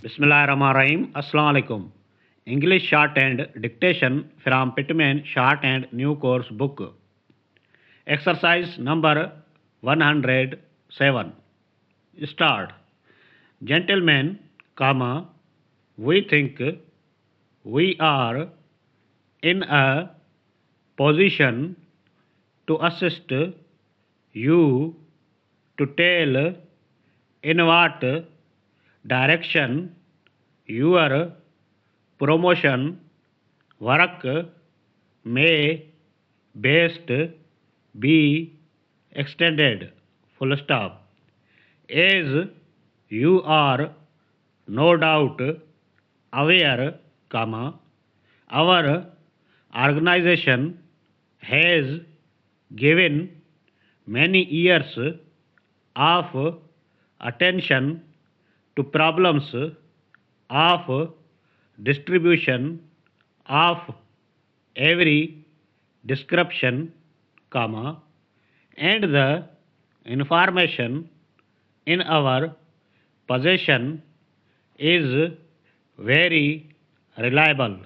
Bismillahirrahmanirrahim. Assalamu alaikum. English Shorthand Dictation from Pitman Shorthand New Course Book. Exercise number 107. Start. Gentlemen, comma, we think we are in a position to assist you to tell in what direction your promotion work may best be extended. Full stop. As you are no doubt aware, comma, our organization has given many years of attention to problems of distribution of every description, comma, and the information in our possession is very reliable.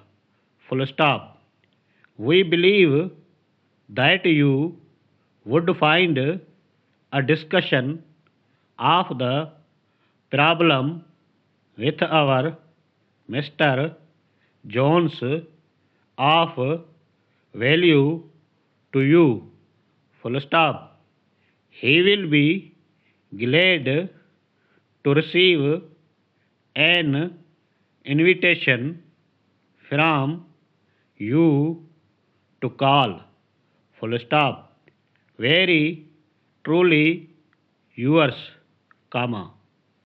Full stop. We believe that you would find a discussion of the problem with our Mr. Jones of value to you. Full stop. He will be glad to receive an invitation from you to call. Full stop. Very truly yours, comma.